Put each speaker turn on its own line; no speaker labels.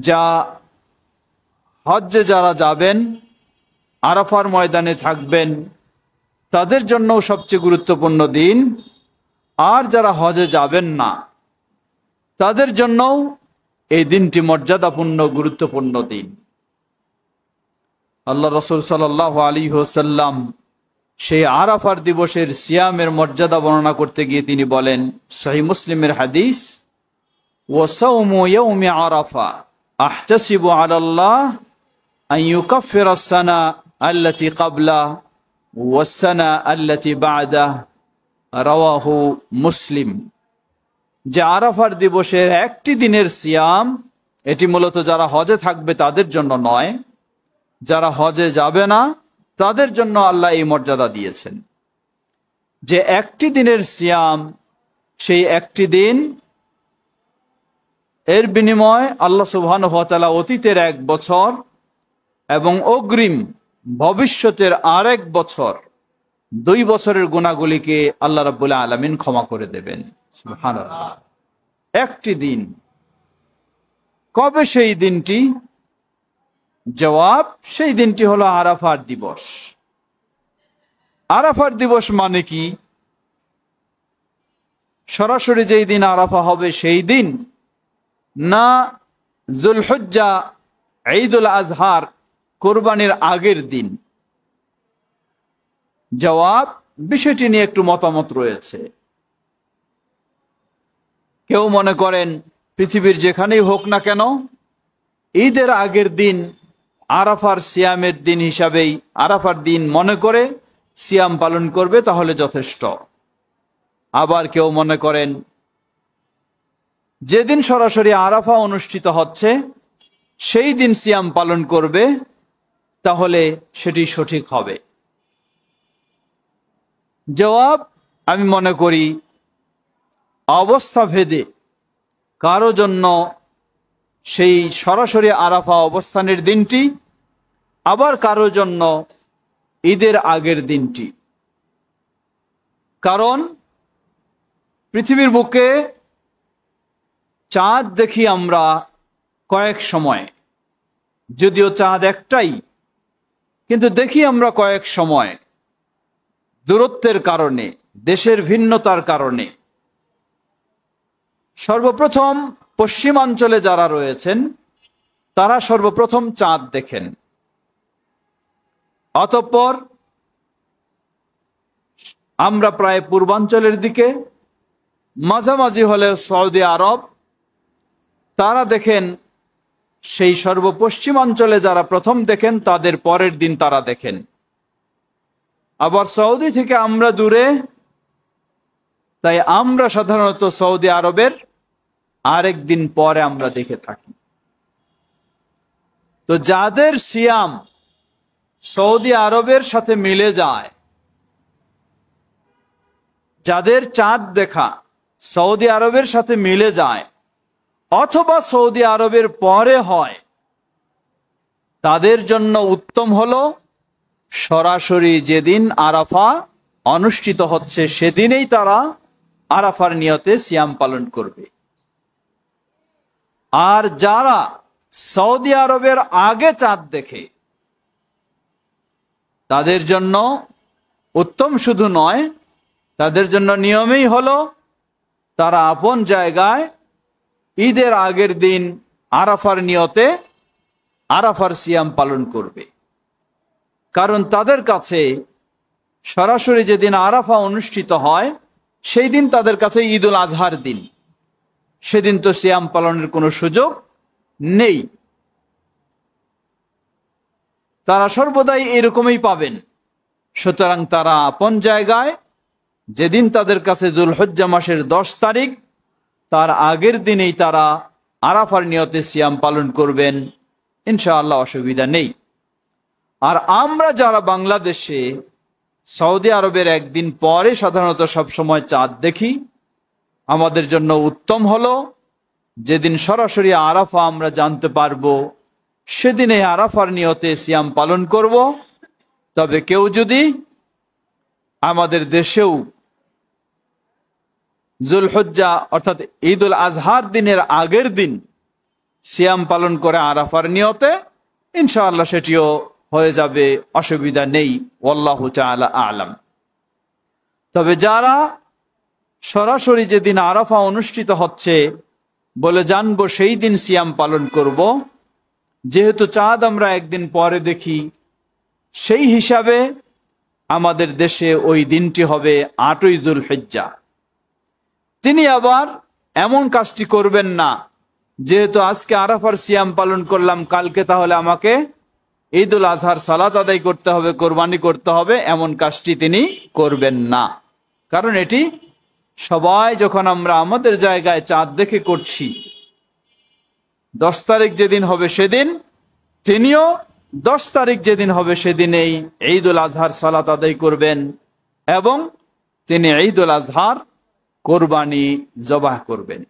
যা হজ্জে যারা যাবেন, আরাফার ময়দানে থাকবেন, তাদের জন্যও সবচেয়ে গুরুত্বপূর্ণ দিন। আর যারা হজে যাবেন না, তাদের জন্যও এই দিনটি মর্যাদাপূর্ণ গুরুত্বপূর্ণ দিন। আল্লাহ রাসূল সাল্লাল্লাহু আলাইহি ওয়াসাল্লাম সেই আরাফার দিবসের সিয়ামের মর্যাদা বর্ণনা করতে গিয়ে তিনি বলেন, সহিহ মুসলিমের হাদিস, ওয়া সাওমু ইয়াউমি আরাফা আহতাসিবু আলাল্লাহ আন ইউকাফিরা আস-সানা আল্লাতী ক্বাবলা ওয়াস-সানা আল্লাতী বা'দা, রাওয়াহু মুসলিম। যে আরাফার দিবসের একটি দিনের সিয়াম, এটি মূলত যারা হজে থাকবে তাদের জন্য নয়, যারা হজে যাবে না তাদের জন্য আল্লাহ এই মর্যাদা দিয়েছেন। যে একটি দিনের সিয়াম, সেই একটি দিন, এর বিনিময়ে আল্লাহ সুবহানাহু ওয়া তাআলা অতীতের 1 বছর এবং অগ্রিম ভবিষ্যতের আরেক বছর, 2 বছরের গুনাহগুলিকে আল্লাহ রাব্বুল আলামিন ক্ষমা করে দেবেন। সুবহানাল্লাহ। একটি দিন। কবে সেই দিনটি? জবাব, সেই দিনটি হলো আরাফার দিবস। আরাফার দিবস মানে কি? সরাসরি যেই দিন আরাফা হবে সেই দিন, না যুলহিজ্জা ঈদুল আজহার কোরবানির আগের দিন? জবাব, বিষয়টি নিয়ে একটু মতামত রয়েছে। কেউ মনে করেন পৃথিবীর যেখানেই হোক না কেন, ঈদের আগের দিন আরাফার সিয়ামের দিন হিসাবেই আরাফার দিন মনে করে সিয়াম পালন করবে, তাহলে যথেষ্ট। আবার কেউ মনে করেন যেদিন সরাসরি আরাফা অনুষ্ঠিত হচ্ছে সেই দিন সিয়াম পালন করবে, তাহলে সেটি সঠিক হবে। জবাব, আমি মনে করি অবস্থা ভেদে কারো জন্য সেই সরাসরি আরাফা অবস্থানের দিনটি, আবার কারো জন্য ঈদের আগের দিনটি। কারণ পৃথিবীর বুকে চাঁদ দেখি আমরা কয়েক সময়, যদিও চাঁদ একটাই, কিন্তু দেখি আমরা কয়েক সময়, দূরত্বের কারণে, দেশের ভিন্নতার কারণে। সর্বপ্রথম পশ্চিমাঞ্চলে যারা রয়েছেন তারা সর্বপ্রথম চাঁদ দেখেন, অতঃপর আমরা প্রায় পূর্বাঞ্চলের দিকে, মাঝামাঝি হলে সৌদি আরব, তারা দেখেন। সেই সর্বপশ্চিমাঞ্চলে যারা প্রথম দেখেন তাদের পরের দিন তারা দেখেন। আবার সৌদি থেকে আমরা দূরে, তাই আমরা সাধারণত সৌদি আরবের আরেক দিন পরে আমরা দেখে থাকি। তো যাদের সিয়াম সৌদি আরবের সাথে মিলে যায়, যাদের চাঁদ দেখা সৌদি আরবের সাথে মিলে যায় অথবা সৌদি আরবের পরে হয়, তাদের জন্য উত্তম হলো সরাসরি যেদিন আরাফা অনুষ্ঠিত হচ্ছে সেদিনেই তারা আরাফার নিয়তে সিয়াম পালন করবে। আর যারা সৌদি আরবের আগে চাঁদ দেখে, তাদের জন্য উত্তম শুধু নয়, তাদের জন্য নিয়মেই হলো তারা আপন জায়গায় ঈদের আগের দিন আরাফার নিয়তে আরাফার সিয়াম পালন করবে। কারণ তাদের কাছে সরাসরি যেদিন আরাফা অনুষ্ঠিত হয় সেই দিন তাদের কাছে ঈদুল আজহার দিন, সেদিন তো সিয়াম পালনের কোনো সুযোগ নেই। তারা সর্বদাই এরকমই পাবেন। সুতরাং তারা আপন জায়গায় যেদিন তাদের কাছে যুলহিজ্জা মাসের 10 তারিখ, তার আগের দিনেই তারা আরাফার নিয়তে সিয়াম পালন করবেন, ইনশাআল্লাহ অসুবিধা নেই। আর আমরা যারা বাংলাদেশে সৌদি আরবের একদিন পরে সাধারণত সবসময় চাঁদ দেখি, আমাদের জন্য উত্তম হলো যেদিন সরাসরি আরাফা আমরা জানতে পারবো সেদিনে আরাফার নিয়তে সিয়াম পালন করব। তবে কেউ যদি আমাদের দেশেও যুলহিজ্জা অর্থাৎ ঈদুল আজহার দিনের আগের দিন সিয়াম পালন করে আরাফার নিয়তে, ইনশাআল্লাহ সেটিও হয়ে যাবে, অসুবিধা নেই। আল্লাহু তাআলা আ'লাম। তবে যারা সরাসরি যেদিন আরাফা অনুষ্ঠিত হচ্ছে বলে জানবো সেই দিন সিয়াম পালন করব, যেহেতু চাঁদ আমরা একদিন পরে দেখি, সেই হিসাবে আমাদের দেশে ওই দিনটি হবে ৮ই যুলহিজ্জা। তিনি আবার এমন কাজটি করবেন না, যেহেতু আজকে আরাফার সিয়াম পালন করলাম, কালকে তাহলে আমাকে ঈদুল আজহার সালাত আদায় করতে হবে, কোরবানি করতে হবে, এমন কাজটি তিনি করবেন না। কারণ এটি সবাই যখন আমরা আমাদের জায়গায় চাঁদ দেখে করছি, 10 তারিখ যেদিন হবে সেদিন তিনিও 10 তারিখ যেদিন হবে সেদিনেই ঈদুল আজহার সালাত আদায় করবেন এবং তিনি ঈদুল আজহার কোরবানি জবাহ করবেন।